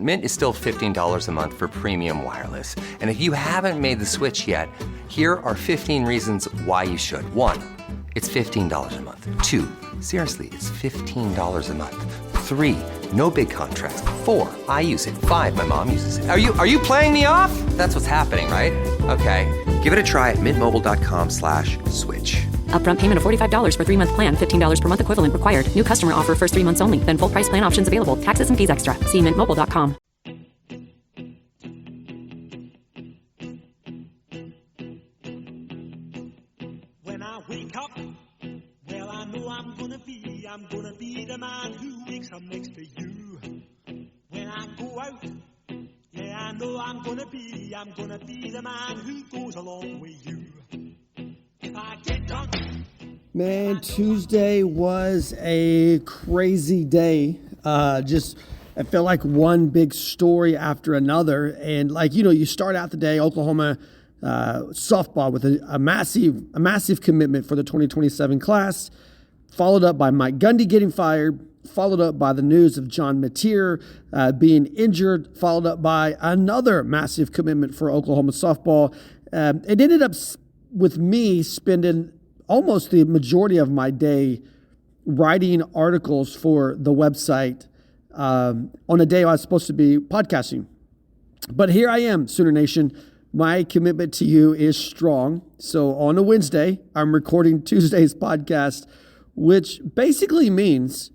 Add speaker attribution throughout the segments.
Speaker 1: Mint is still $15 a month for premium wireless. And if you haven't made the switch yet, here are 15 reasons why you should. 1, it's $15 a month. 2, seriously, it's $15 a month. 3, no big contracts. 4, I use it. 5, my mom uses it. Are you playing me off? That's what's happening, right? Okay, give it a try at mintmobile.com/switch.
Speaker 2: Upfront payment of $45 for 3-month plan, $15 per month equivalent required. New customer offer first 3 months only. Then full price plan options available. Taxes and fees extra. See mintmobile.com.
Speaker 3: When I wake up, well, I know I'm gonna be the man who wakes up next to you. When I go out, yeah, I know I'm gonna be the man who goes along with you. If I get drunk,
Speaker 4: man, Tuesday was a crazy day. It felt like one big story after another. And you start out the day, Oklahoma softball with a massive commitment for the 2027 class, followed up by Mike Gundy getting fired, followed up by the news of John Mateer being injured, followed up by another massive commitment for Oklahoma softball. It ended up with me spending almost the majority of my day writing articles for the website on a day I was supposed to be podcasting. But here I am, Sooner Nation. My commitment to you is strong. So on a Wednesday, I'm recording Tuesday's podcast, which basically means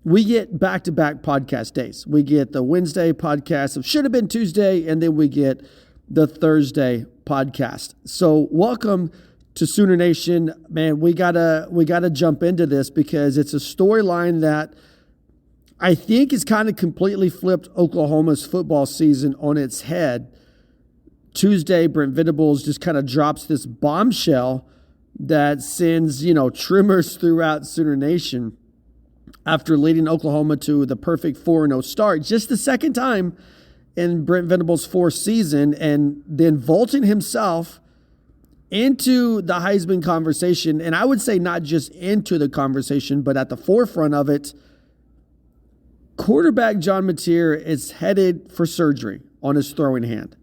Speaker 4: we get back-to-back podcast days. We get the Wednesday podcast of Should Have Been Tuesday, and then we get the Thursday podcast. So welcome to Sooner Nation. Man, we gotta jump into this because it's a storyline that I think has kind of completely flipped Oklahoma's football season on its head. Tuesday, Brent Venables just kind of drops this bombshell that sends, tremors throughout Sooner Nation after leading Oklahoma to the perfect 4-0 start, just the second time in Brent Venables' fourth season, and then vaulting himself into the Heisman conversation. And I would say not just into the conversation, but at the forefront of it. Quarterback John Mateer is headed for surgery on his throwing hand.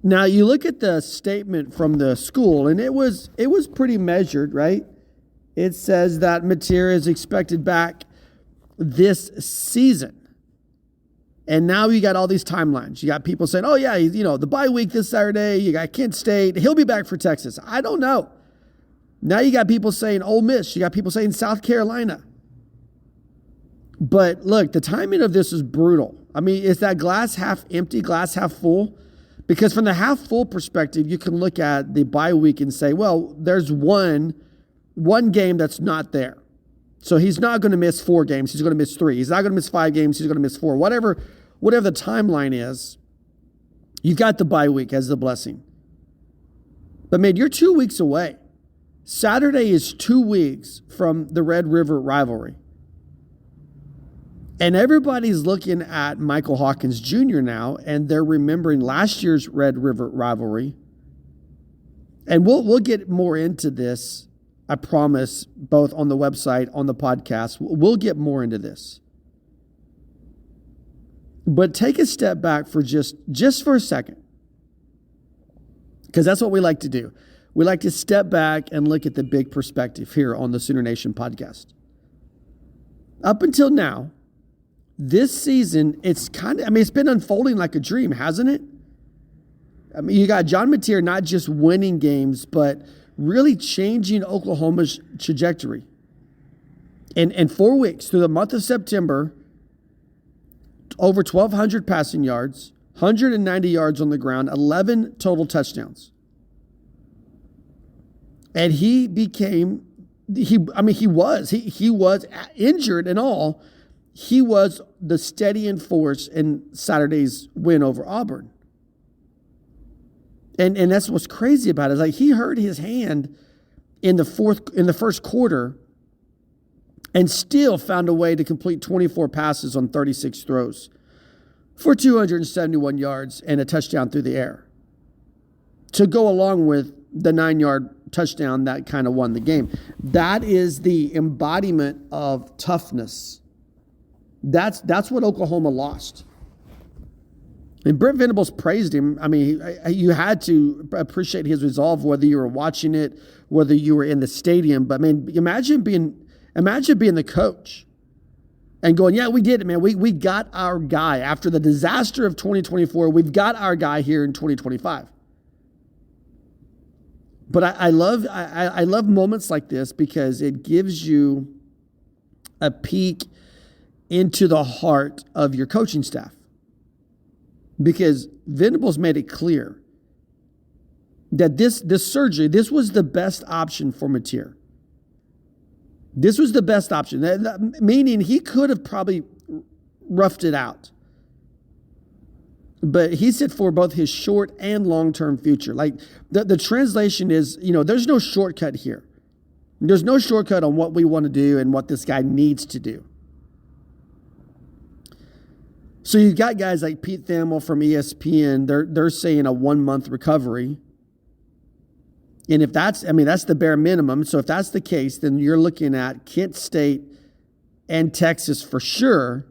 Speaker 4: Now, you look at the statement from the school, and it was pretty measured, right? It says that Mateer is expected back this season. And now you got all these timelines. You got people saying, oh, yeah, the bye week this Saturday. You got Kent State. He'll be back for Texas. I don't know. Now you got people saying Ole Miss. You got people saying South Carolina. But look, the timing of this is brutal. I mean, is that glass half empty, glass half full? Because from the half full perspective, you can look at the bye week and say, well, there's one game that's not there. So he's not going to miss 4 games. He's going to miss 3. He's not going to miss 5 games. He's going to miss 4. Whatever the timeline is, you've got the bye week as the blessing. But man, you're 2 weeks away. Saturday is 2 weeks from the Red River Rivalry. And everybody's looking at Michael Hawkins Jr. now, and they're remembering last year's Red River Rivalry. And we'll get more into this, I promise, both on the website, on the podcast. We'll get more into this. But take a step back for just for a second, because that's what we like to do. We like to step back and look at the big perspective here on the Sooner Nation podcast. Up until now, this season, it's been unfolding like a dream, hasn't it? I mean, you got John Mateer not just winning games, but really changing Oklahoma's trajectory. In 4 weeks, through the month of September, over 1,200 passing yards, 190 yards on the ground, 11 total touchdowns. And he was injured and all. He was the steadying force in Saturday's win over Auburn. And that's what's crazy about it. Is like he hurt his hand in the first quarter and still found a way to complete 24 passes on 36 throws for 271 yards and a touchdown through the air, to go along with the 9-yard touchdown that kind of won the game. That is the embodiment of toughness. That's what Oklahoma lost. And Brent Venables praised him. I mean, you had to appreciate his resolve, whether you were watching it, whether you were in the stadium. But, man, imagine being the coach and going, yeah, we did it, man. We got our guy. After the disaster of 2024, we've got our guy here in 2025. But I love moments like this because it gives you a peek into the heart of your coaching staff. Because Venables made it clear that this surgery, this was the best option for Mateer. This was the best option, meaning he could have probably roughed it out. But he said for both his short and long-term future. Like the translation is, there's no shortcut here. There's no shortcut on what we want to do and what this guy needs to do. So you've got guys like Pete Thamel from ESPN. They're saying a 1-month recovery. And if that's the bare minimum. So if that's the case, then you're looking at Kent State and Texas for sure.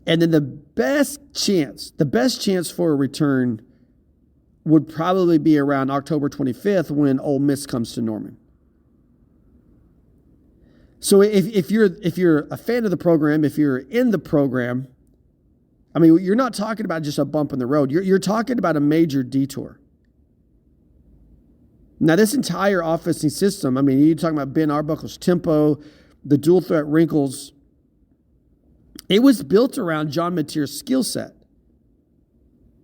Speaker 4: And then the best chance for a return would probably be around October 25th when Ole Miss comes to Norman. So if you're a fan of the program, if you're in the program, I mean, you're not talking about just a bump in the road. You're talking about a major detour. Now, this entire offensive system, I mean, you're talking about Ben Arbuckle's tempo, the dual threat wrinkles. It was built around John Mateer's skill set.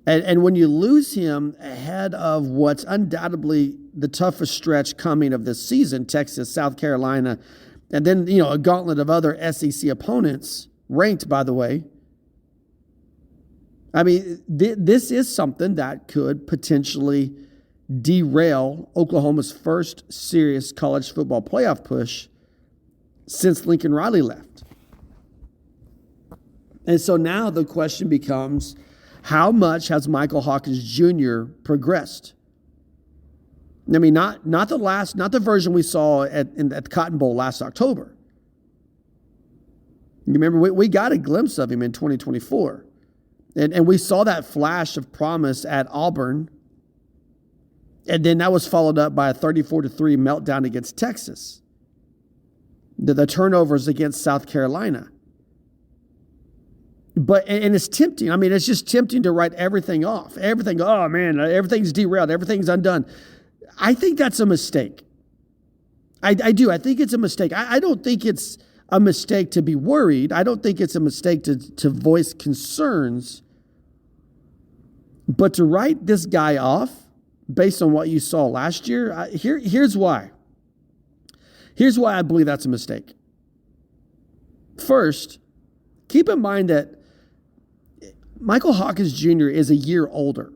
Speaker 4: And when you lose him ahead of what's undoubtedly the toughest stretch coming of this season, Texas, South Carolina, and then, a gauntlet of other SEC opponents, ranked, by the way. I mean, this is something that could potentially derail Oklahoma's first serious college football playoff push since Lincoln Riley left. And so now the question becomes, how much has Michael Hawkins Jr. progressed? I mean, not the version we saw at the Cotton Bowl last October. You remember, we got a glimpse of him in 2024. And we saw that flash of promise at Auburn. And then that was followed up by a 34-3 meltdown against Texas. The turnovers against South Carolina. And it's tempting. I mean, it's just tempting to write everything off. Everything's derailed. Everything's undone. I think that's a mistake. I do. I think it's a mistake. I don't think it's a mistake to be worried. I don't think it's a mistake to voice concerns. But to write this guy off based on what you saw last year, here's why. Here's why I believe that's a mistake. First, keep in mind that Michael Hawkins Jr. is a year older.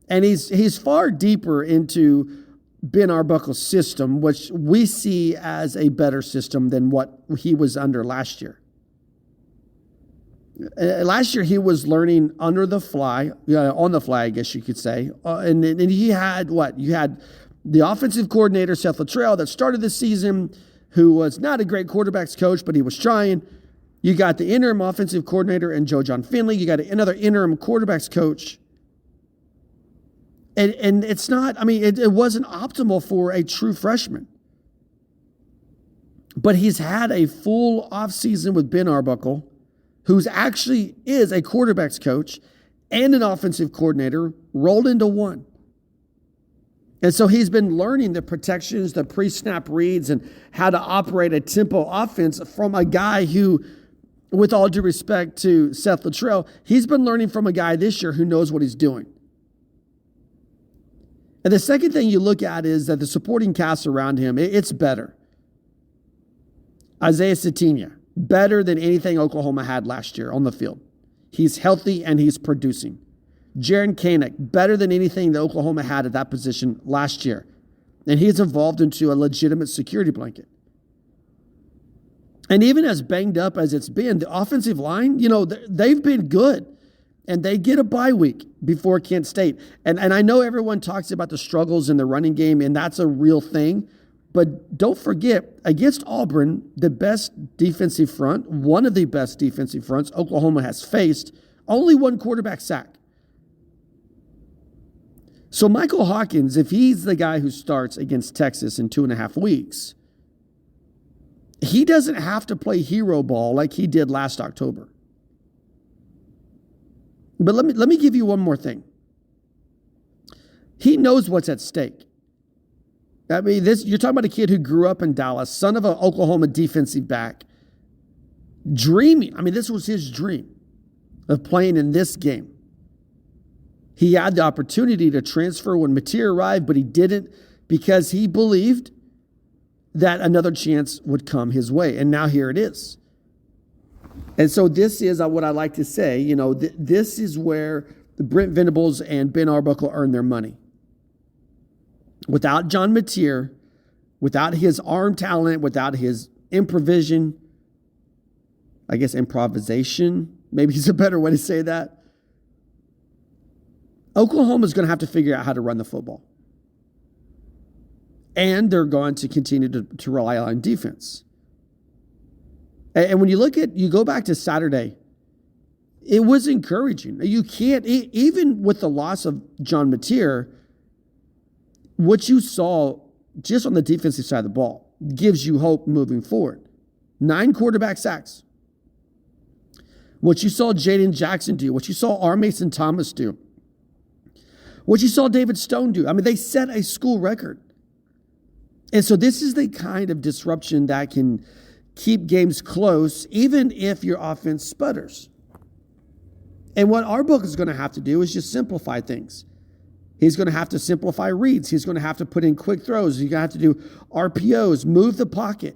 Speaker 4: And he's far deeper into Ben Arbuckle's system, which we see as a better system than what he was under last year. Last year, he was learning under the fly, on the fly, I guess you could say. And he had what? You had the offensive coordinator, Seth Luttrell, that started this season, who was not a great quarterbacks coach, but he was trying. You got the interim offensive coordinator and Joe John Finley. You got another interim quarterbacks coach. And it's not, I mean, it wasn't optimal for a true freshman. But he's had a full offseason with Ben Arbuckle, who's actually is a quarterbacks coach and an offensive coordinator rolled into one. And so he's been learning the protections, the pre-snap reads, and how to operate a tempo offense from a guy who, with all due respect to Seth Luttrell, he's been learning from a guy this year who knows what he's doing. And the second thing you look at is that the supporting cast around him, it's better. Isaiah Sategna, better than anything Oklahoma had last year on the field. He's healthy and he's producing. Jaron Kanak, better than anything that Oklahoma had at that position last year. And he's evolved into a legitimate security blanket. And even as banged up as it's been, the offensive line, they've been good. And they get a bye week before Kent State. And I know everyone talks about the struggles in the running game, and that's a real thing. But don't forget, against Auburn, the best defensive front, one of the best defensive fronts Oklahoma has faced, only one quarterback sack. So Michael Hawkins, if he's the guy who starts against Texas in 2.5 weeks, he doesn't have to play hero ball like he did last October. But let me give you one more thing. He knows what's at stake. I mean, you're talking about a kid who grew up in Dallas, son of an Oklahoma defensive back, dreaming. I mean, this was his dream of playing in this game. He had the opportunity to transfer when Mateer arrived, but he didn't because he believed that another chance would come his way. And now here it is. And so this is what I like to say, this is where the Brent Venables and Ben Arbuckle earn their money. Without John Mateer, without his arm talent, without his improvisation, maybe is a better way to say that, Oklahoma's going to have to figure out how to run the football. And they're going to continue to rely on defense. And when you go back to Saturday, it was encouraging. You can't, even with the loss of John Mateer, what you saw just on the defensive side of the ball gives you hope moving forward. 9 quarterback sacks. What you saw Jaden Jackson do, what you saw R. Mason Thomas do, what you saw David Stone do. I mean, they set a school record. And so this is the kind of disruption that can keep games close, even if your offense sputters. And what Arbuckle is going to have to do is just simplify things. He's going to have to simplify reads. He's going to have to put in quick throws. He's going to have to do RPOs, move the pocket.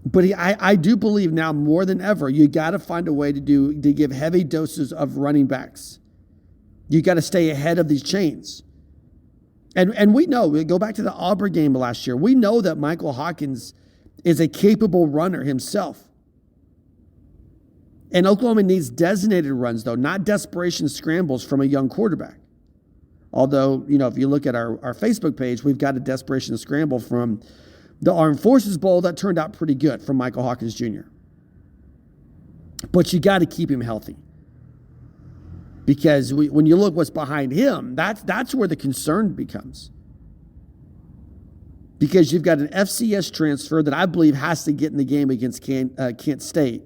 Speaker 4: But I do believe now more than ever, you got to find a way to give heavy doses of running backs. You got to stay ahead of these chains. And we know, we go back to the Auburn game last year, we know that Michael Hawkins is a capable runner himself. And Oklahoma needs designated runs, though, not desperation scrambles from a young quarterback. Although, if you look at our Facebook page, we've got a desperation scramble from the Armed Forces Bowl that turned out pretty good from Michael Hawkins Jr. But you got to keep him healthy. Because when you look what's behind him, that's where the concern becomes. Because you've got an FCS transfer that I believe has to get in the game against Kent State.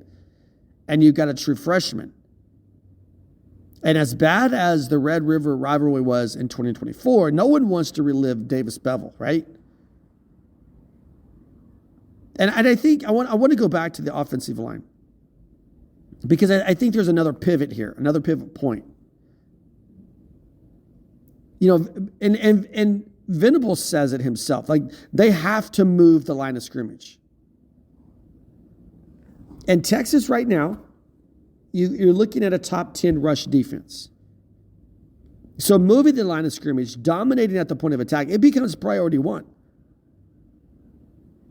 Speaker 4: And you've got a true freshman. And as bad as the Red River Rivalry was in 2024, no one wants to relive Davis Bevel, right? And I think I want to go back to the offensive line. Because I think there's another pivot here, another pivot point. And Venables says it himself. Like, they have to move the line of scrimmage. And Texas right now, you're looking at a top 10 rush defense. So moving the line of scrimmage, dominating at the point of attack, it becomes priority one.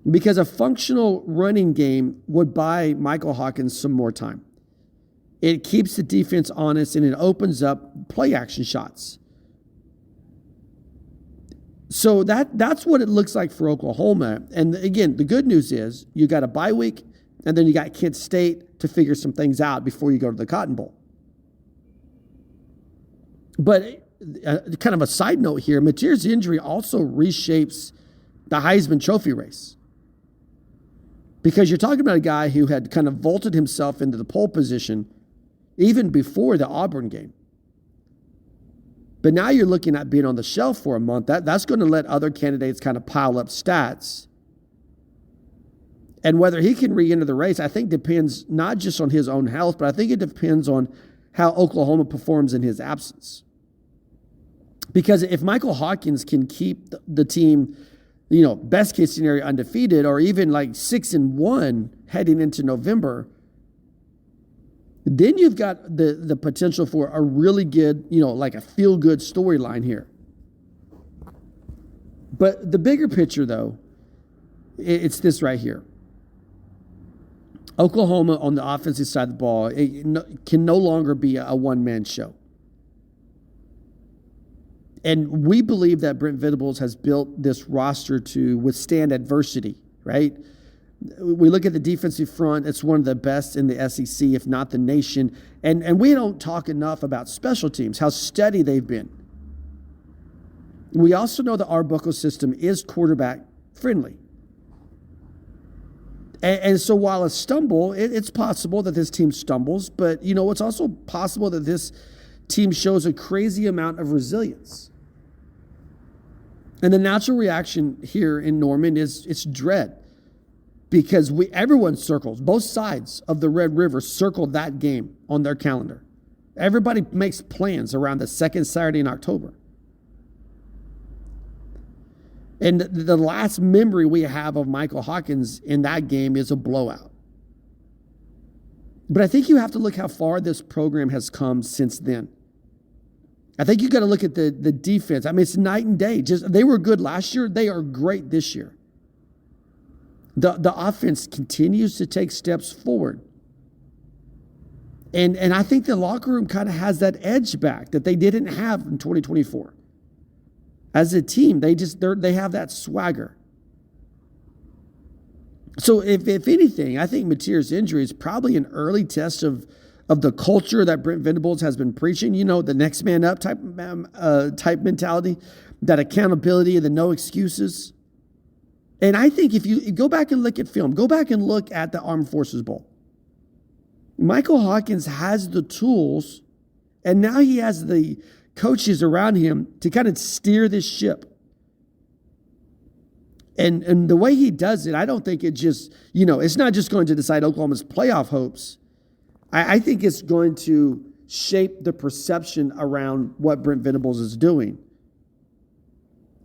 Speaker 4: Because a functional running game would buy Michael Hawkins some more time. It keeps the defense honest and it opens up play action shots. So that's what it looks like for Oklahoma. And again, the good news is you got a bye week and then you got Kent State to figure some things out before you go to the Cotton Bowl. But kind of a side note here, Mateer's injury also reshapes the Heisman Trophy race. Because you're talking about a guy who had kind of vaulted himself into the pole position even before the Auburn game. But now you're looking at being on the shelf for a month. That's going to let other candidates kind of pile up stats. And whether he can re-enter the race, I think depends not just on his own health, but I think it depends on how Oklahoma performs in his absence. Because if Michael Hawkins can keep the team, best case scenario undefeated, or even like 6-1 heading into November, then you've got the potential for a really good, like a feel-good storyline here. But the bigger picture, though, it's this right here. Oklahoma on the offensive side of the ball, it can no longer be a one-man show. And we believe that Brent Venables has built this roster to withstand adversity, right? We look at the defensive front, it's one of the best in the SEC, if not the nation. And we don't talk enough about special teams, how steady they've been. We also know the Arbuckle system is quarterback friendly. And so while a stumble, it's possible that this team stumbles, but it's also possible that this team shows a crazy amount of resilience. And the natural reaction here in Norman is it's dread, because everyone circles, both sides of the Red River circled that game on their calendar. Everybody makes plans around the second Saturday in October. And the last memory we have of Michael Hawkins in that game is a blowout. But I think you have to look how far this program has come since then. I think you got to look at the defense. I mean, it's night and day. They were good last year. They are great this year. The offense continues to take steps forward. And I think the locker room kind of has that edge back that they didn't have in 2024. As a team, they have that swagger. So if anything, I think Mateer's injury is probably an early test of the culture that Brent Venables has been preaching. The next man up type mentality, that accountability, the no excuses. And I think if you go back and look at film, go back and look at the Armed Forces Bowl. Michael Hawkins has the tools, and now he has the coaches around him to kind of steer this ship. And the way he does it, I don't think it just, it's not just going to decide Oklahoma's playoff hopes. I think it's going to shape the perception around what Brent Venables is doing.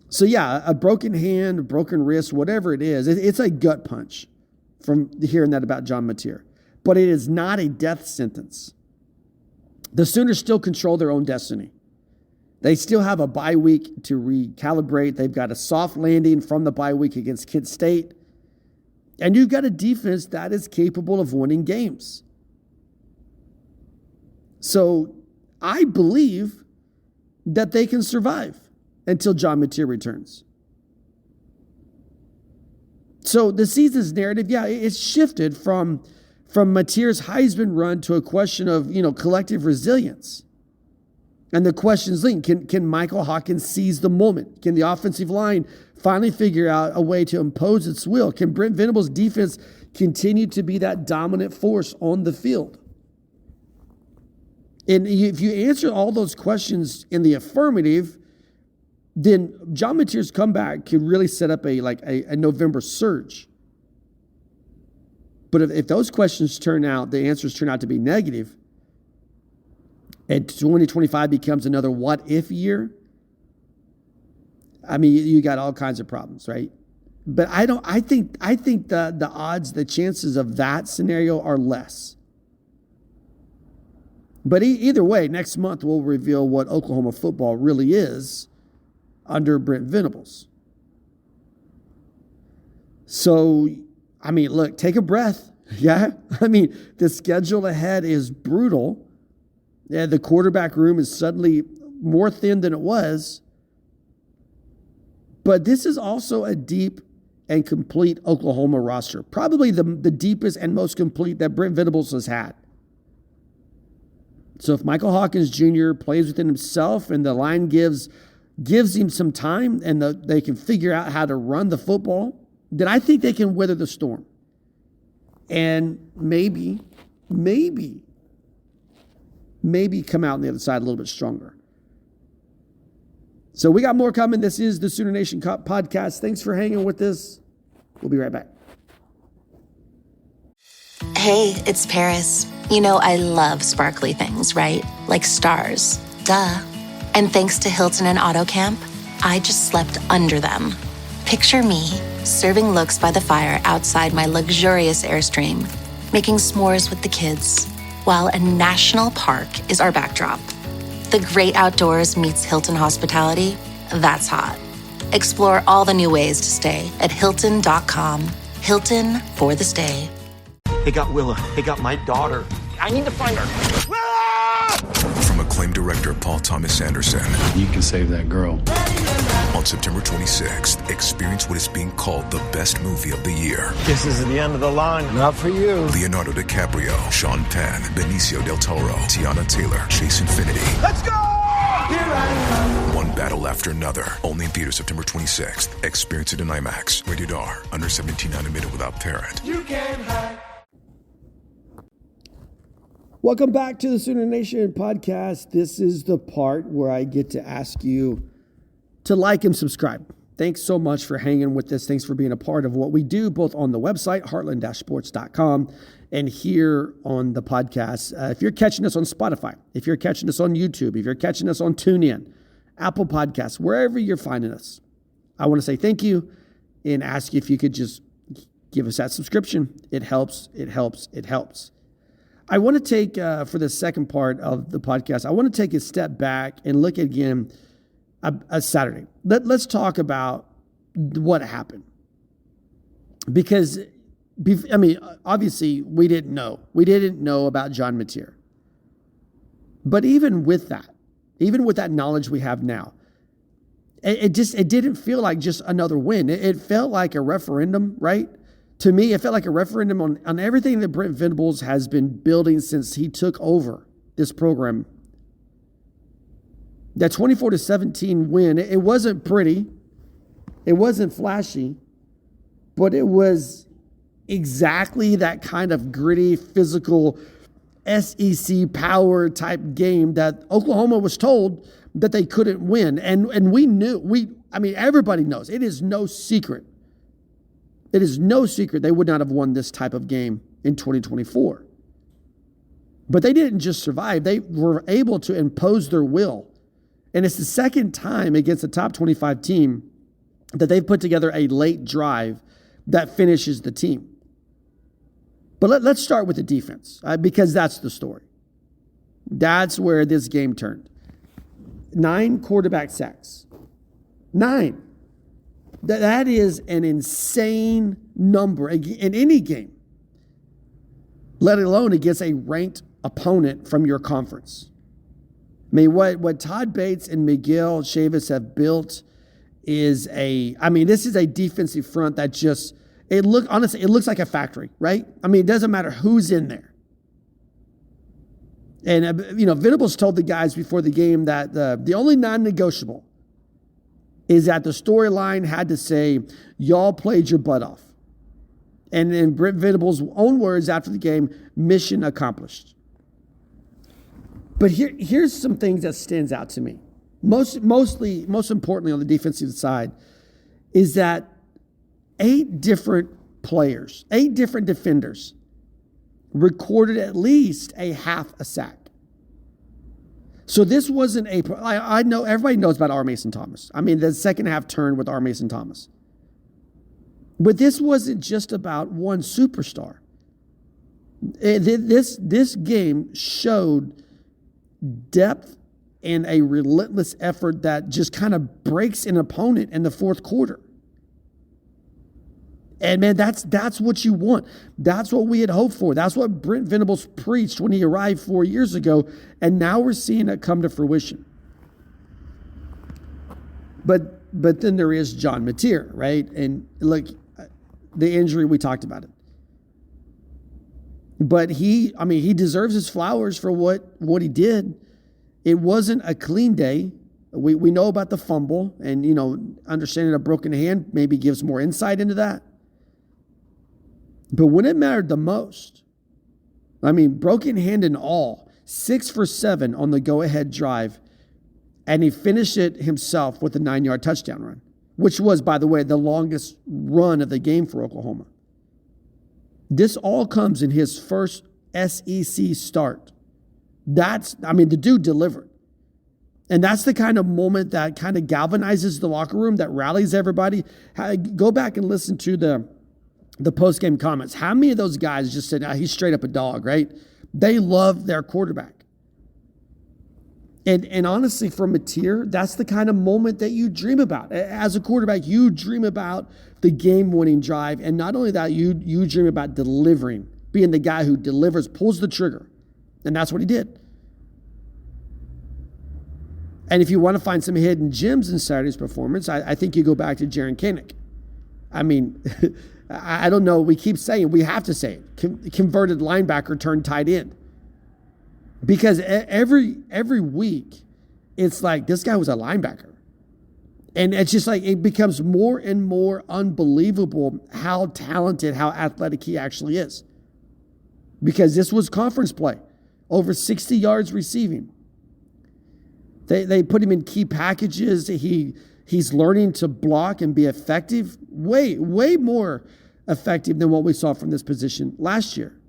Speaker 4: So yeah, a broken hand, a broken wrist, whatever it is, it's a gut punch from hearing that about John Mateer. But it is not a death sentence. The Sooners still control their own destiny. They still have a bye week to recalibrate. They've got a soft landing from the bye week against Kent State. And you've got a defense that is capable of winning games. So I believe that they can survive until John Mateer returns. So the season's narrative, it's shifted from Mateer's Heisman run to a question of, collective resilience. And the question's linked. Can Michael Hawkins seize the moment? Can the offensive line finally figure out a way to impose its will? Can Brent Venables' defense continue to be that dominant force on the field? And if you answer all those questions in the affirmative, then John Mateer's comeback could really set up a November surge. But if those questions the answers turn out to be negative, and 2025 becomes another what-if year, I mean, you got all kinds of problems, right? But I think the odds, the chances of that scenario are less. But either way, next month we'll reveal what Oklahoma football really is under Brent Venables. So, I mean, look, take a breath. Yeah? I mean, the schedule ahead is brutal. Yeah, the quarterback room is suddenly more thin than it was. But this is also a deep and complete Oklahoma roster. Probably the deepest and most complete that Brent Venables has had. So if Michael Hawkins Jr. plays within himself and the line gives him some time and they can figure out how to run the football, then I think they can weather the storm. And maybe come out on the other side a little bit stronger. So we got more coming. This is the Sooner Nation podcast. Thanks for hanging with us. We'll be right back.
Speaker 5: Hey, it's Paris. I love sparkly things, right? Like stars. Duh. And thanks to Hilton and AutoCamp, I just slept under them. Picture me, serving looks by the fire outside my luxurious Airstream, making s'mores with the kids, while a national park is our backdrop. The great outdoors meets Hilton hospitality. That's hot. Explore all the new ways to stay at Hilton.com. Hilton for the stay.
Speaker 6: They got Willa. They got my daughter. I need to find her.
Speaker 7: From acclaimed
Speaker 6: director Paul Thomas Anderson.
Speaker 7: You can save that girl.
Speaker 6: On September 26th, experience what is being called the best movie of the year.
Speaker 8: This is the end of the line. Not for you.
Speaker 6: Leonardo DiCaprio, Sean Penn, Benicio del Toro, Tiana Taylor, Chase Infinity.
Speaker 8: Let's go! Here I am.
Speaker 6: One battle after another. Only in theaters September 26th. Experience it in IMAX. Rated R. Under 17, not admitted without parent.
Speaker 8: You can't hide.
Speaker 4: Welcome back to the Sooner Nation podcast. This is the part where I get to ask you to like and subscribe. Thanks so much for hanging with us. Thanks for being a part of what we do, both on the website, heartland-sports.com, and here on the podcast. If you're catching us on Spotify, if you're catching us on YouTube, if you're catching us on TuneIn, Apple Podcasts, wherever you're finding us, I want to say thank you and ask you if you could just give us that subscription. It helps, it helps, it helps. I want to take, for the second part of the podcast, I want to take a step back and look again a Saturday. Let's talk about what happened. Because, I mean, obviously we didn't know. We didn't know about John Mateer. But even with that knowledge we have now, it didn't feel like just another win. It felt like a referendum, right? To me, it felt like a referendum on everything that Brent Venables has been building since he took over this program. That 24-17 win, it wasn't pretty. It wasn't flashy. But it was exactly that kind of gritty, physical, SEC power type game that Oklahoma was told that they couldn't win. And we knew, everybody knows. It is no secret. It is no secret they would not have won this type of game in 2024. But they didn't just survive. They were able to impose their will. And it's the second time against a top 25 team that they've put together a late drive that finishes the team. But let's start with the defense, because that's the story. That's where this game turned. 9 quarterback sacks. 9. That is an insane number in any game, let alone against a ranked opponent from your conference. I mean, what Todd Bates and Miguel Chavis have built is this is a defensive front that just, it looks like a factory, right? I mean, it doesn't matter who's in there. And, Venables told the guys before the game that the only non-negotiable is that the storyline had to say, y'all played your butt off. And in Brent Venables' own words after the game, mission accomplished. But here's some things that stands out to me. Most importantly on the defensive side is that 8 different players, 8 different defenders recorded at least a half a sack. So this wasn't I know everybody knows about R. Mason Thomas. I mean, the second half turned with R. Mason Thomas. But this wasn't just about one superstar. This game showed depth and a relentless effort that just kind of breaks an opponent in the fourth quarter. And man, that's what you want. That's what we had hoped for. That's what Brent Venables preached when he arrived 4 years ago. And now we're seeing it come to fruition. But then there is John Mateer, right? And look, the injury, we talked about it. But he deserves his flowers for what he did. It wasn't a clean day. We know about the fumble, and understanding a broken hand maybe gives more insight into that. But when it mattered the most, broken hand and all, 6 for 7 on the go-ahead drive, and he finished it himself with a 9-yard touchdown run, which was, by the way, the longest run of the game for Oklahoma. This all comes in his first SEC start. The dude delivered. And that's the kind of moment that kind of galvanizes the locker room, that rallies everybody. Go back and listen to the post-game comments. How many of those guys just said, he's straight up a dog, right? They love their quarterback. And honestly, for Mateer, that's the kind of moment that you dream about. As a quarterback, you dream about the game-winning drive. And not only that, you dream about delivering, being the guy who delivers, pulls the trigger. And that's what he did. And if you want to find some hidden gems in Saturday's performance, I think you go back to Jaron Koenig. I mean, I don't know. We keep saying, we have to say it. Converted linebacker turned tight end. Because every week, it's like, this guy was a linebacker. And it's just like, it becomes more and more unbelievable how talented, how athletic he actually is. Because this was conference play. Over 60 yards receiving. They put him in key packages. He's learning to block and be effective. Way more effective than what we saw from this position last year.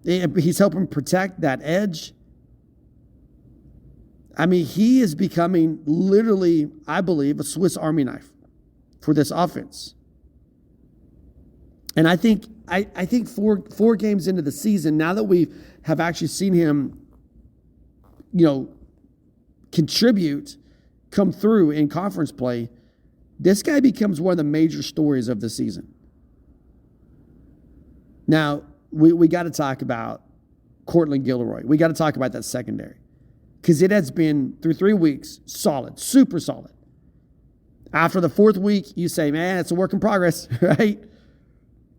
Speaker 4: He's helping protect that edge. I mean, he is becoming literally, I believe, a Swiss Army knife for this offense. And I think four games into the season, now that we have actually seen him, contribute, come through in conference play, this guy becomes one of the major stories of the season. Now, we got to talk about Cortland Gilroy. We got to talk about that secondary. Because it has been, through 3 weeks, solid, super solid. After the fourth week, you say, man, it's a work in progress, right?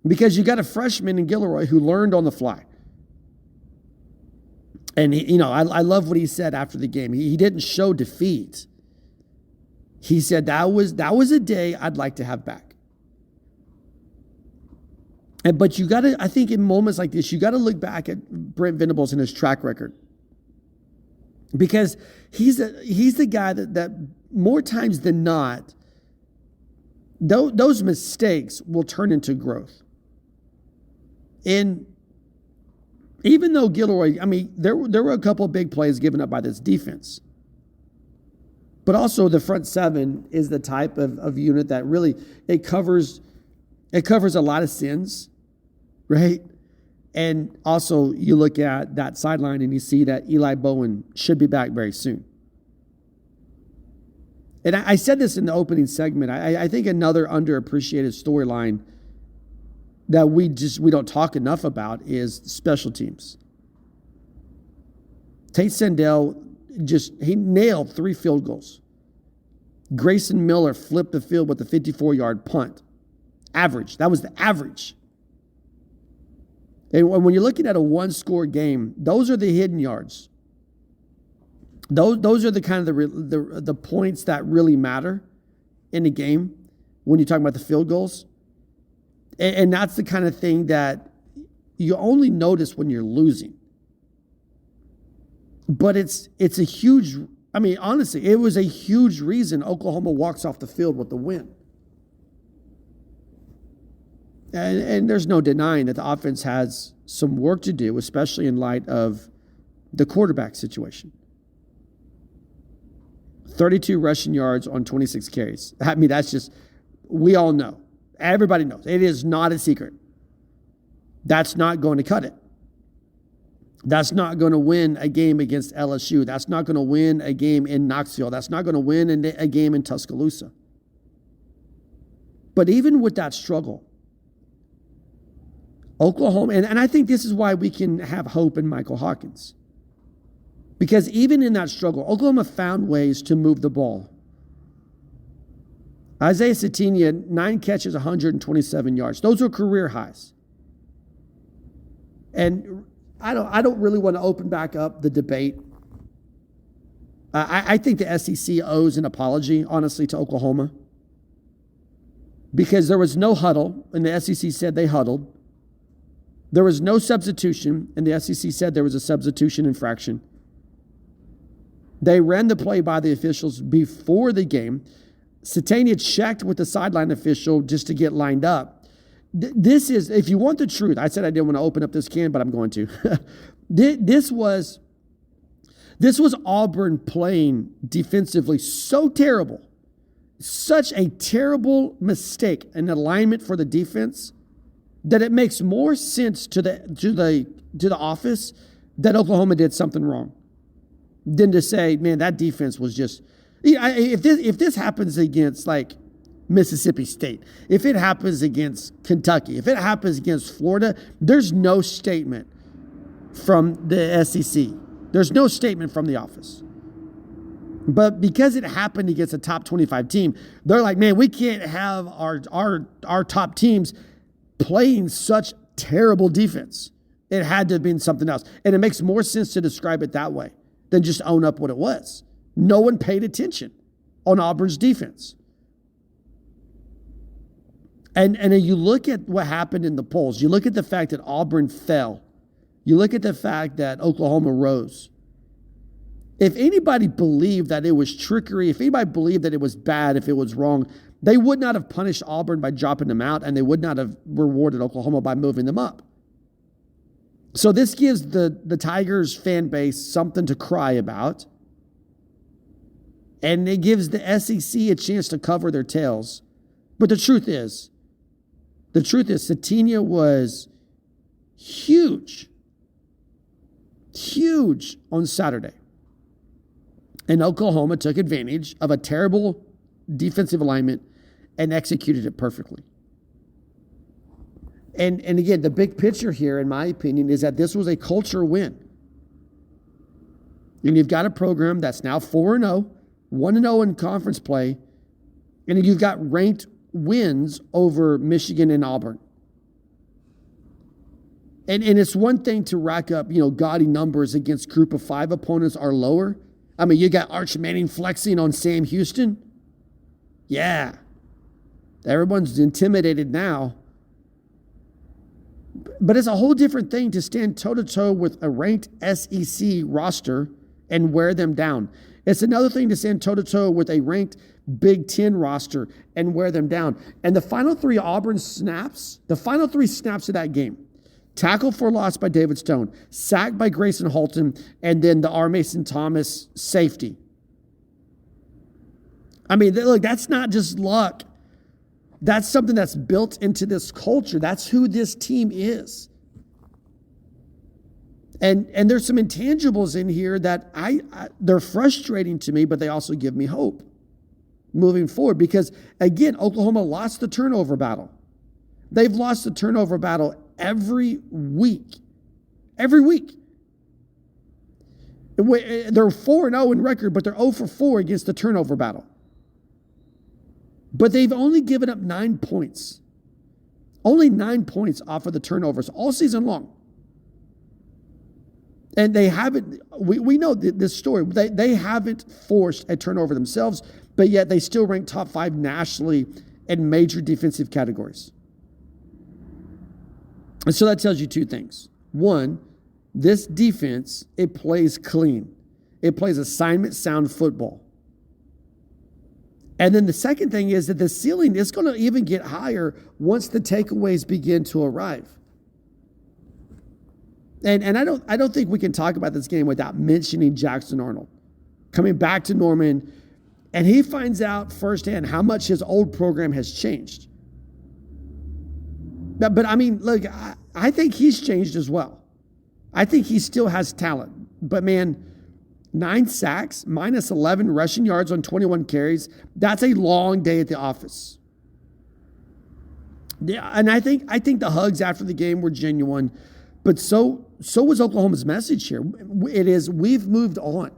Speaker 4: Because you got a freshman in Gilroy who learned on the fly. And, I love what he said after the game. He didn't show defeat. He said, that was a day I'd like to have back. But you got to, I think in moments like this, you got to look back at Brent Venables and his track record. Because he's the guy that more times than not, those mistakes will turn into growth. And even though Gilroy, I mean, there were a couple of big plays given up by this defense. But also the front seven is the type of unit that really, it covers a lot of sins, right? And also, you look at that sideline and you see that Eli Bowen should be back very soon. And I said this in the opening segment. I think another underappreciated storyline that we don't talk enough about is special teams. Tate Sandell he nailed 3 field goals. Grayson Miller flipped the field with a 54-yard punt. Average. That was the average. And when you're looking at a one-score game, those are the hidden yards. Those are the kind of the points that really matter in the game when you're talking about the field goals. And that's the kind of thing that you only notice when you're losing. But it's a huge, I mean, honestly, it was a huge reason Oklahoma walks off the field with the win. And there's no denying that the offense has some work to do, especially in light of the quarterback situation. 32 rushing yards on 26 carries. I mean, that's just, we all know. Everybody knows. It is not a secret. That's not going to cut it. That's not going to win a game against LSU. That's not going to win a game in Knoxville. That's not going to win a game in Tuscaloosa. But even with that struggle, Oklahoma, and I think this is why we can have hope in Michael Hawkins. Because even in that struggle, Oklahoma found ways to move the ball. Isaiah Sategna, 9 catches, 127 yards. Those are career highs. And I don't really want to open back up the debate. I think the SEC owes an apology, honestly, to Oklahoma. Because there was no huddle, and the SEC said they huddled. There was no substitution, and the SEC said there was a substitution infraction. They ran the play by the officials before the game. Sategna checked with the sideline official just to get lined up. This is, if you want the truth, I said I didn't want to open up this can, but I'm going to. This was Auburn playing defensively so terrible, such a terrible mistake in alignment for the defense, that it makes more sense to the office that Oklahoma did something wrong than to say, man, that defense was just. If this happens against like Mississippi State, if it happens against Kentucky, if it happens against Florida, there's no statement from the SEC. There's no statement from the office. But because it happened against a top 25 team, they're like, man, we can't have our top teams playing such terrible defense. It had to have been something else. And it makes more sense to describe it that way than just own up what it was. No one paid attention on Auburn's defense. And you look at what happened in the polls. You look at the fact that Auburn fell. You look at the fact that Oklahoma rose. If anybody believed that it was trickery, if anybody believed that it was bad, if it was wrong, they would not have punished Auburn by dropping them out, and they would not have rewarded Oklahoma by moving them up. So this gives the Tigers fan base something to cry about. And it gives the SEC a chance to cover their tails. But the truth is, Satina was huge on Saturday. And Oklahoma took advantage of a terrible defensive alignment and executed it perfectly. And again, the big picture here, in my opinion, is that this was a culture win. And you've got a program that's now 4-0, 1-0 in conference play, and you've got ranked wins over Michigan and Auburn. And it's one thing to rack up, gaudy numbers against group of 5 opponents or lower. I mean, you got Arch Manning flexing on Sam Houston. Yeah. Everyone's intimidated now. But it's a whole different thing to stand toe-to-toe with a ranked SEC roster and wear them down. It's another thing to stand toe-to-toe with a ranked Big Ten roster and wear them down. And the final 3 Auburn snaps, of that game, tackle for loss by David Stone, sack by Grayson Halton, and then the R. Mason Thomas safety. I mean, look, that's not just luck. That's something that's built into this culture. That's who this team is. And there's some intangibles in here that they're frustrating to me, but they also give me hope moving forward. Because, again, Oklahoma lost the turnover battle. They've lost the turnover battle every week. Every week. They're 4-0 in record, but they're 0-4 against the turnover battle. But they've only given up 9 points. Only 9 points off of the turnovers all season long. And they haven't, we know this story, they haven't forced a turnover themselves, but yet they still rank top 5 nationally in major defensive categories. And so that tells you 2 things. One, this defense, it plays clean. It plays assignment sound football. And then the second thing is that the ceiling is going to even get higher once the takeaways begin to arrive. And I don't think we can talk about this game without mentioning Jackson Arnold coming back to Norman, and he finds out firsthand how much his old program has changed. But I mean, look, I think he's changed as well. I think he still has talent. But man, 9 sacks, minus 11 rushing yards on 21 carries, that's a long day at the office. Yeah, and I think the hugs after the game were genuine, but so was Oklahoma's message here. It is, we've moved on.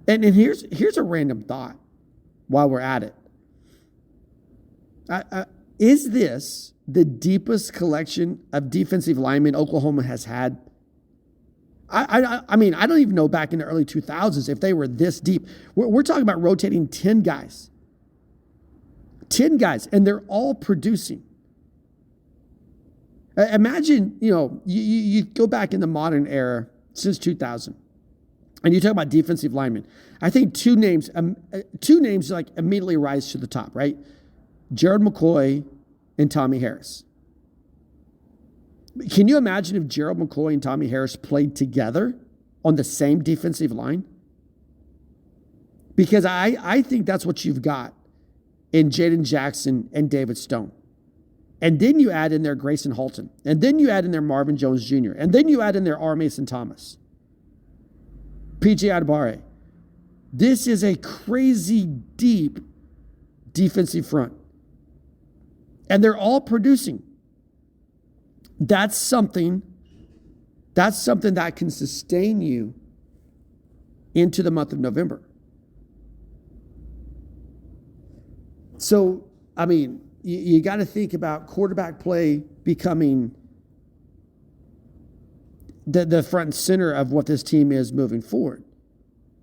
Speaker 4: And here's a random thought while we're at it. Is this the deepest collection of defensive linemen Oklahoma has had? I mean, I don't even know back in the early 2000s if they were this deep. We're talking about rotating 10 guys. 10 guys, and they're all producing. Imagine, you go back in the modern era since 2000, and you talk about defensive linemen. I think two names like immediately rise to the top, right? Gerald McCoy and Tommy Harris. Can you imagine if Gerald McCoy and Tommy Harris played together on the same defensive line? Because I think that's what you've got in Jaden Jackson and David Stone. And then you add in there Grayson Halton. And then you add in there Marvin Jones Jr. And then you add in there R. Mason Thomas. P.J. Adebawore. This is a crazy deep defensive front. And they're all producing. That's something that can sustain you into the month of November. So, I mean, you got to think about quarterback play becoming the front and center of what this team is moving forward.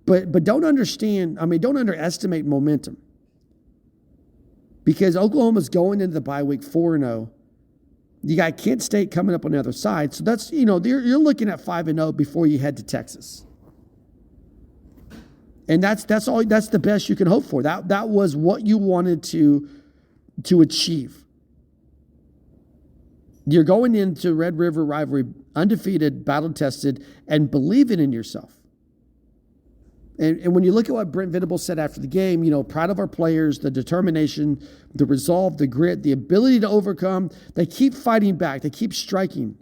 Speaker 4: But don't underestimate momentum. Because Oklahoma's going into the bye week 4-0. You got Kent State coming up on the other side. So that's, you're looking at 5-0 before you head to Texas. And that's the best you can hope for. That was what you wanted to achieve. You're going into Red River Rivalry undefeated, battle-tested, and believing in yourself. And when you look at what Brent Venables said after the game, proud of our players, the determination, the resolve, the grit, the ability to overcome. They keep fighting back. They keep striking.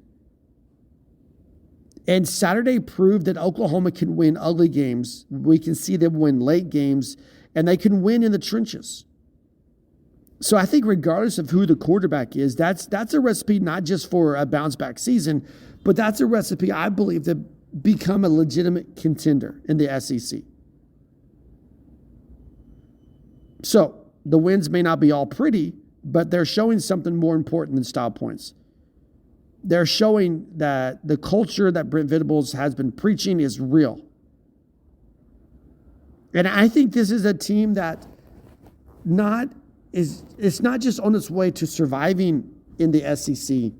Speaker 4: And Saturday proved that Oklahoma can win ugly games. We can see them win late games, and they can win in the trenches. So I think regardless of who the quarterback is, that's a recipe not just for a bounce-back season, but that's a recipe, I believe, to become a legitimate contender in the SEC. So the wins may not be all pretty, but they're showing something more important than style points. They're showing that the culture that Brent Venables has been preaching is real. And I think this is a team that it's not just on its way to surviving in the SEC.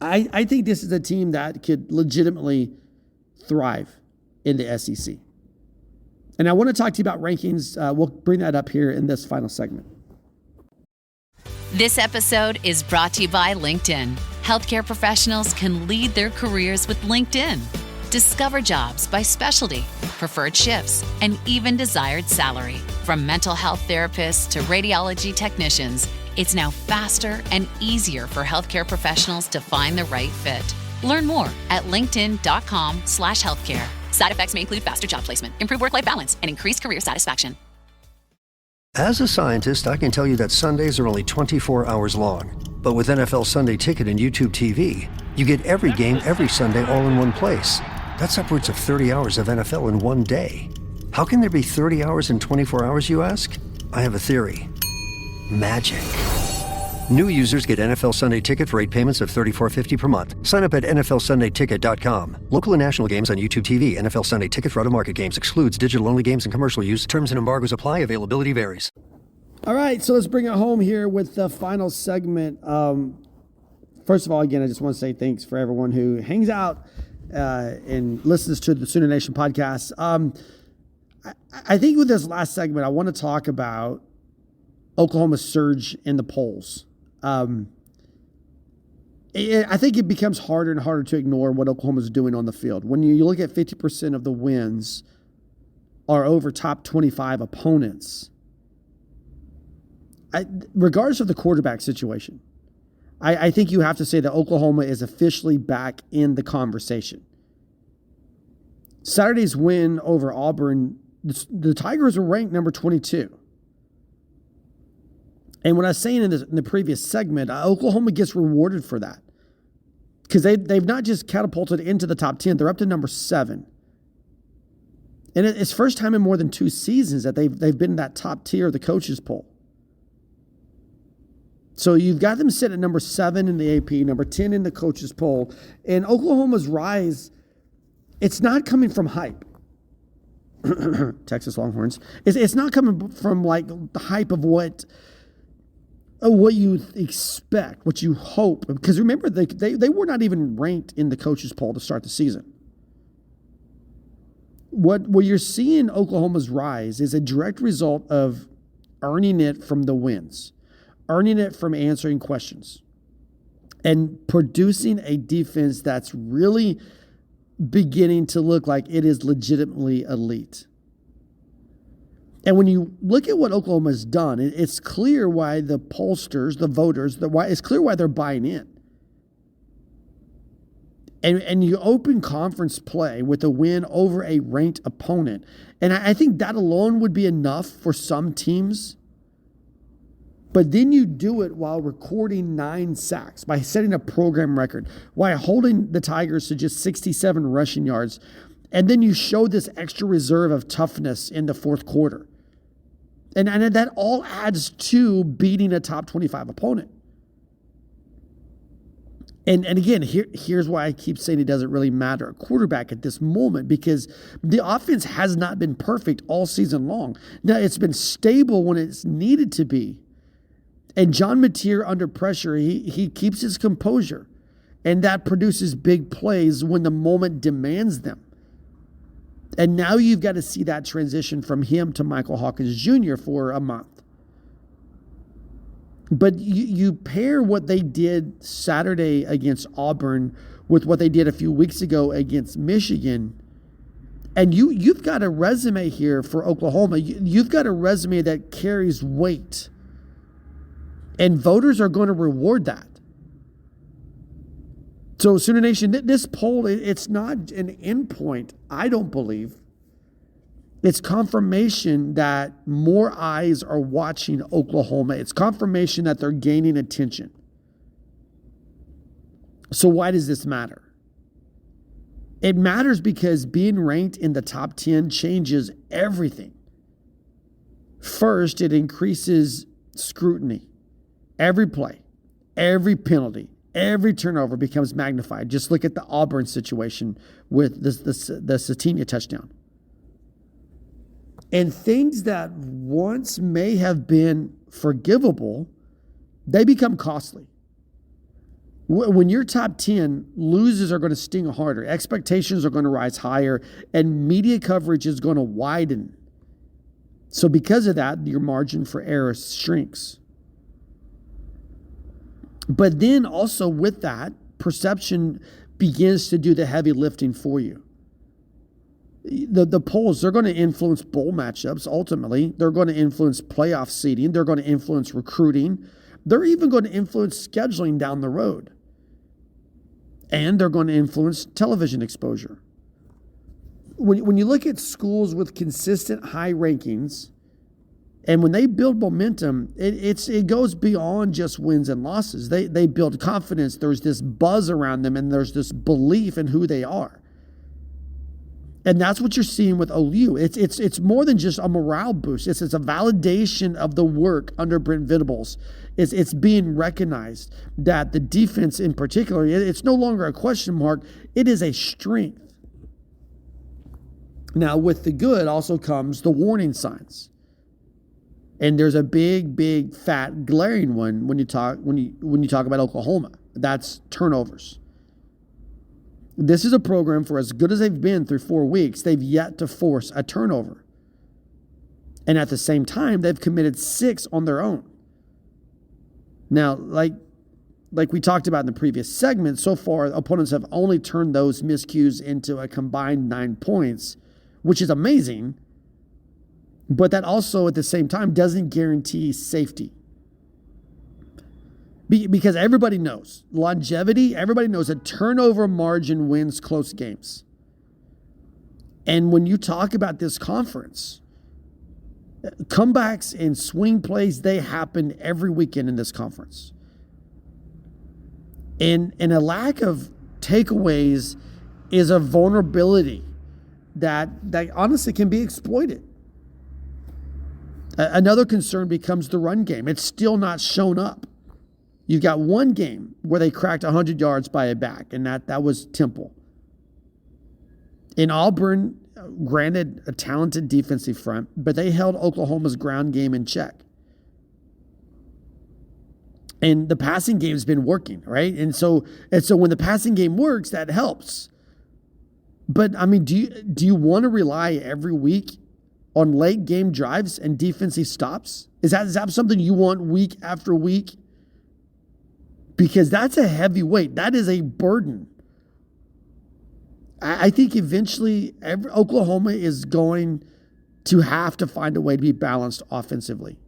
Speaker 4: I think this is a team that could legitimately thrive in the SEC. And I want to talk to you about rankings. We'll bring that up here in this final segment.
Speaker 7: This episode is brought to you by LinkedIn. Healthcare professionals can lead their careers with LinkedIn. Discover jobs by specialty, preferred shifts, and even desired salary. From mental health therapists to radiology technicians, it's now faster and easier for healthcare professionals to find the right fit. Learn more at linkedin.com/healthcare. Side effects may include faster job placement, improved work-life balance, and increased career satisfaction.
Speaker 9: As a scientist, I can tell you that Sundays are only 24 hours long. But with NFL Sunday Ticket and YouTube TV, you get every game every Sunday all in one place. That's upwards of 30 hours of NFL in one day. How can there be 30 hours in 24 hours, you ask? I have a theory. Magic. New users get NFL Sunday Ticket for 8 payments of $34.50 per month. Sign up at NFLSundayTicket.com. Local and national games on YouTube TV. NFL Sunday Ticket for out-of-market games excludes digital-only games and commercial use. Terms and embargoes apply. Availability varies.
Speaker 4: All right, so let's bring it home here with the final segment. First of all, again, I just want to say thanks for everyone who hangs out and listens to the Sooner Nation podcast. I think with this last segment, I want to talk about Oklahoma's surge in the polls. I think it becomes harder and harder to ignore what Oklahoma's doing on the field. When you look at 50% of the wins are over top 25 opponents, regardless of the quarterback situation, I think you have to say that Oklahoma is officially back in the conversation. Saturday's win over Auburn, the Tigers were ranked number 22. And what I was saying in the previous segment, Oklahoma gets rewarded for that. Because they've not just catapulted into the top 10, they're up to number 7. And it's first time in more than 2 seasons that they've been in that top tier of the coaches poll. So you've got them sit at number 7 in the AP, number 10 in the coaches poll. And Oklahoma's rise, it's not coming from hype. Texas Longhorns. It's not coming from like the hype of what you expect, what you hope. Because remember, they were not even ranked in the coaches poll to start the season. What you're seeing Oklahoma's rise is a direct result of earning it from the wins, earning it from answering questions, and producing a defense that's really beginning to look like it is legitimately elite. And when you look at what Oklahoma's done, it's clear why the pollsters, the voters, it's clear why they're buying in. And you open conference play with a win over a ranked opponent. And I think that alone would be enough for some teams. But then you do it while recording 9 sacks, by setting a program record, while holding the Tigers to just 67 rushing yards. And then you show this extra reserve of toughness in the fourth quarter. And that all adds to beating a top 25 opponent. And again, here's why I keep saying it doesn't really matter at quarterback at this moment, because the offense has not been perfect all season long. Now, it's been stable when it's needed to be. And John Mateer, under pressure, he keeps his composure. And that produces big plays when the moment demands them. And now you've got to see that transition from him to Michael Hawkins Jr. for a month. But you pair what they did Saturday against Auburn with what they did a few weeks ago against Michigan, and you've got a resume here for Oklahoma. You've got a resume that carries weight, and voters are going to reward that. So, Sooner Nation, this poll, it's not an endpoint, I don't believe. It's confirmation that more eyes are watching Oklahoma. It's confirmation that they're gaining attention. So why does this matter? It matters because being ranked in the top 10 changes everything. First, it increases scrutiny. Every play, every penalty, every turnover becomes magnified. Just look at the Auburn situation with the Satinia touchdown. And things that once may have been forgivable, they become costly. When you're top 10, losers are going to sting harder. Expectations are going to rise higher, and media coverage is going to widen. So because of that, your margin for error shrinks. But then also with that, perception begins to do the heavy lifting for you. The polls, they're going to influence bowl matchups ultimately. They're going to influence playoff seeding. They're going to influence recruiting. They're even going to influence scheduling down the road. And they're going to influence television exposure. When you look at schools with consistent high rankings, and when they build momentum, it goes beyond just wins and losses. They build confidence. There's this buzz around them, and there's this belief in who they are. And that's what you're seeing with OU. It's more than just a morale boost. It's a validation of the work under Brent Venables. It's being recognized that the defense in particular, it's no longer a question mark. It is a strength. Now, with the good also comes the warning signs. And there's a big, fat, glaring one when you talk about Oklahoma. That's turnovers. This is a program, for as good as they've been through 4 weeks, they've yet to force a turnover. And at the same time, they've committed 6 on their own. Now, like we talked about in the previous segment, so far, opponents have only turned those miscues into a combined 9 points, which is amazing. But that also, at the same time, doesn't guarantee safety. Because everybody knows longevity, everybody knows a turnover margin wins close games. And when you talk about this conference, comebacks and swing plays, they happen every weekend in this conference. And a lack of takeaways is a vulnerability that honestly can be exploited. Another concern becomes the run game. It's still not shown up. You've got one game where they cracked 100 yards by a back, and that was Temple. In Auburn, granted a talented defensive front, but they held Oklahoma's ground game in check. And the passing game has been working, right? And so when the passing game works, that helps. But I mean, do you want to rely every week on late game drives and defensive stops? Is that something you want week after week? Because that's a heavy weight. That is a burden. I think eventually Oklahoma is going to have to find a way to be balanced offensively.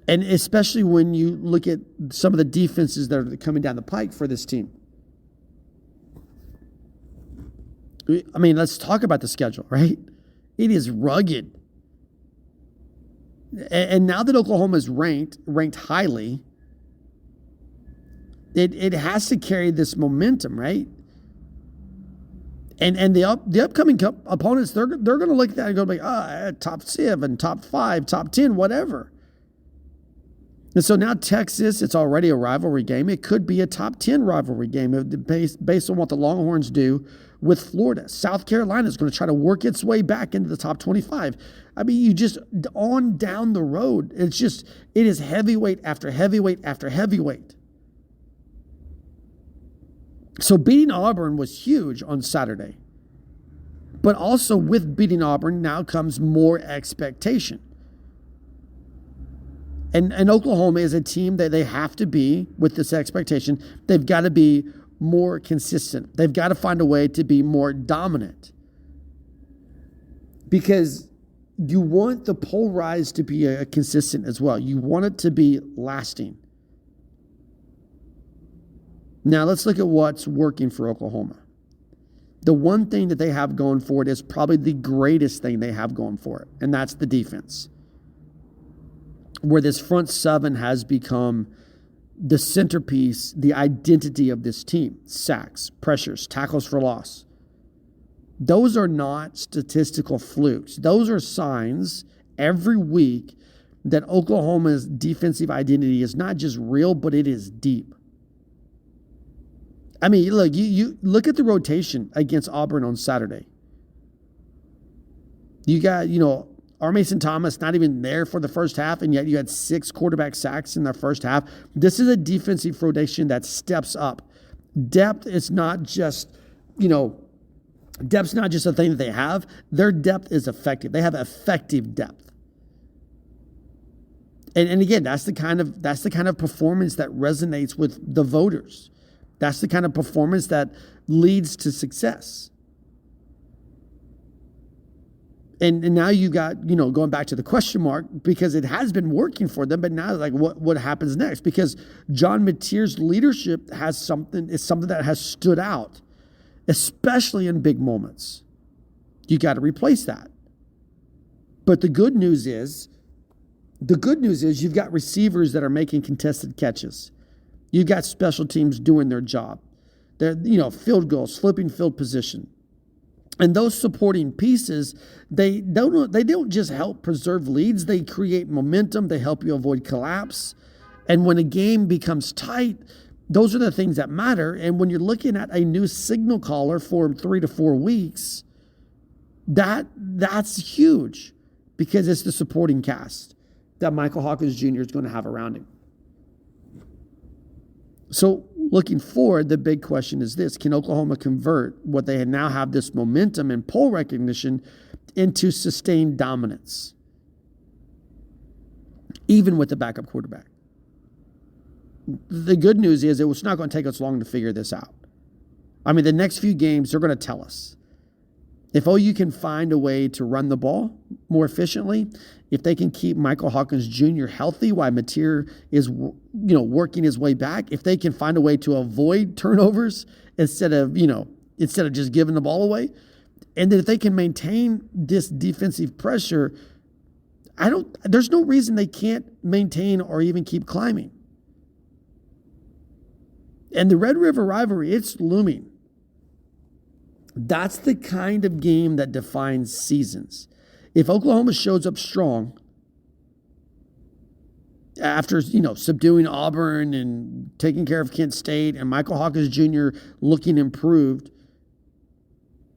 Speaker 4: And especially when you look at some of the defenses that are coming down the pike for this team. I mean, let's talk about the schedule, right? It is rugged. And now that Oklahoma is ranked highly, it has to carry this momentum, right? And the upcoming opponents, they're going to look at that and go like, top 7, top 5, top 10, whatever. And so now Texas, it's already a rivalry game. It could be a top 10 rivalry game based on what the Longhorns do with Florida. South Carolina is going to try to work its way back into the top 25. I mean, you just on down the road. It is heavyweight after heavyweight after heavyweight. So beating Auburn was huge on Saturday. But also with beating Auburn now comes more expectation. And Oklahoma is a team that they have to be, with this expectation, they've got to be more consistent. They've got to find a way to be more dominant. Because you want the poll rise to be consistent as well. You want it to be lasting. Now let's look at what's working for Oklahoma. The one thing that they have going for it is probably the greatest thing they have going for it, and that's the defense. Where this front 7 has become the centerpiece, the identity of this team. Sacks, pressures, tackles for loss. Those are not statistical flukes. Those are signs every week that Oklahoma's defensive identity is not just real, but it is deep. I mean, look, you look at the rotation against Auburn on Saturday. You got, R. Mason Thomas not even there for the first half, and yet you had 6 quarterback sacks in the first half. This is a defensive rotation that steps up. Depth is not just, depth's not just a thing that they have. Their depth is effective. They have effective depth. And again, that's the kind of performance that resonates with the voters. That's the kind of performance that leads to success. And now you got, going back to the question mark, because it has been working for them, but now like what happens next? Because John Mateer's leadership is something that has stood out, especially in big moments. You got to replace that. But the good news is you've got receivers that are making contested catches. You've got special teams doing their job. They're, field goals, flipping field position. And those supporting pieces, they don't just help preserve leads. They create momentum. They help you avoid collapse. And when a game becomes tight, those are the things that matter. And when you're looking at a new signal caller for 3 to 4 weeks, that's huge, because it's the supporting cast that Michael Hawkins Jr. is going to have around him. So looking forward, the big question is this: can Oklahoma convert what they now have, this momentum and poll recognition, into sustained dominance, even with the backup quarterback? The good news is it's not going to take us long to figure this out. I mean, the next few games, they're going to tell us. If OU can find a way to run the ball more efficiently, if they can keep Michael Hawkins Jr. healthy while Mateer is, working his way back, if they can find a way to avoid turnovers instead of just giving the ball away, and then if they can maintain this defensive pressure, there's no reason they can't maintain or even keep climbing. And the Red River Rivalry, it's looming. That's the kind of game that defines seasons. If Oklahoma shows up strong after, subduing Auburn and taking care of Kent State and Michael Hawkins Jr. looking improved,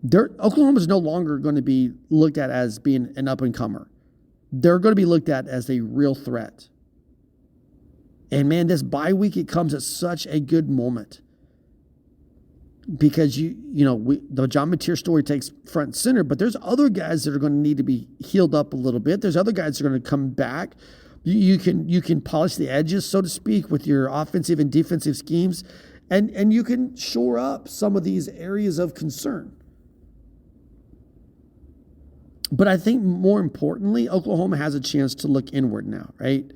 Speaker 4: Oklahoma's no longer going to be looked at as being an up-and-comer. They're going to be looked at as a real threat. And, man, this bye week, it comes at such a good moment. Because the John Mateer story takes front and center, but there's other guys that are going to need to be healed up a little bit. There's other guys that are going to come back. You can polish the edges, so to speak, with your offensive and defensive schemes, and you can shore up some of these areas of concern. But I think more importantly, Oklahoma has a chance to look inward now, right?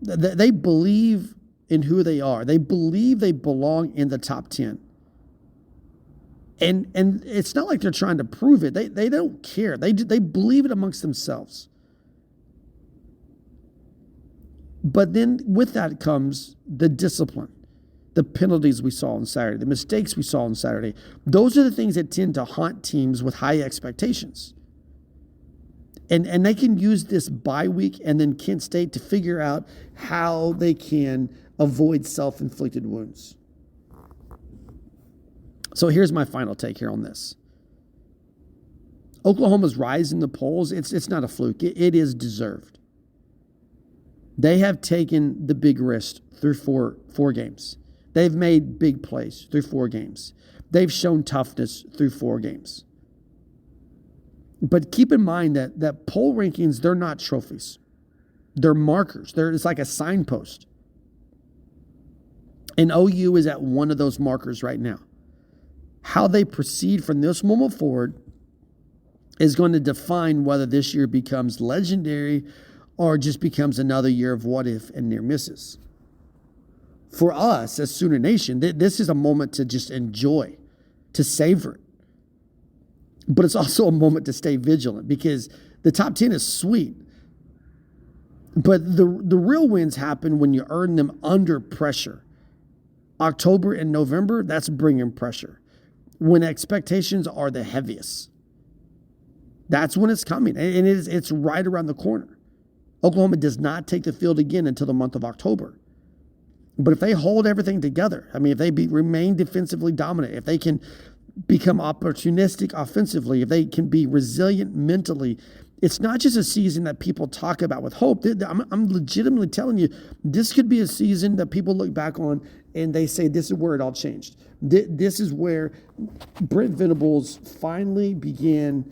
Speaker 4: They believe in who they are. They believe they belong in the top 10. And it's not like they're trying to prove it. They don't care. They believe it amongst themselves. But then with that comes the discipline. the penalties we saw on Saturday, the mistakes we saw on Saturday. Those are the things that tend to haunt teams with high expectations. And they can use this bye week and then Kent State to figure out how they can avoid self-inflicted wounds. So here's my final take here on this. Oklahoma's rise in the polls, it's not a fluke. It is deserved. They have taken the big risk through four games. They've made big plays through 4 games. They've shown toughness through 4 games. But keep in mind that poll rankings, they're not trophies. They're markers. It's like a signpost. And OU is at one of those markers right now. How they proceed from this moment forward is going to define whether this year becomes legendary or just becomes another year of what if and near misses. For us as Sooner Nation, this is a moment to just enjoy, to savor it. But it's also a moment to stay vigilant because the top 10 is sweet. But the real wins happen when you earn them under pressure. October and November, that's bringing pressure. When expectations are the heaviest. That's when it's coming. And it's right around the corner. Oklahoma does not take the field again until the month of October. But if they hold everything together, if they remain defensively dominant, if they can become opportunistic offensively, if they can be resilient mentally, it's not just a season that people talk about with hope. I'm legitimately telling you, this could be a season that people look back on and they say, this is where it all changed. This is where Brent Venables finally began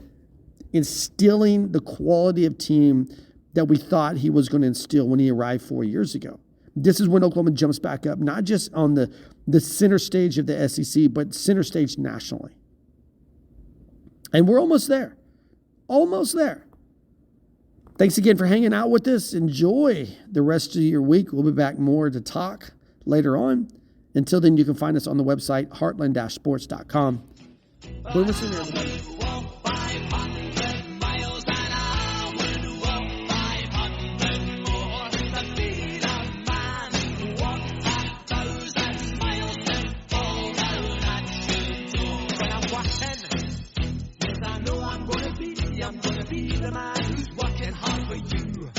Speaker 4: instilling the quality of team that we thought he was going to instill when he arrived 4 years ago. This is when Oklahoma jumps back up, not just on the center stage of the SEC, but center stage nationally. And we're almost there. Almost there. Thanks again for hanging out with us. Enjoy the rest of your week. We'll be back more to talk later on. Until then, you can find us on the website, heartland-sports.com. Boomer Sooner, everybody.
Speaker 3: I'm gonna be the man who's working hard for you.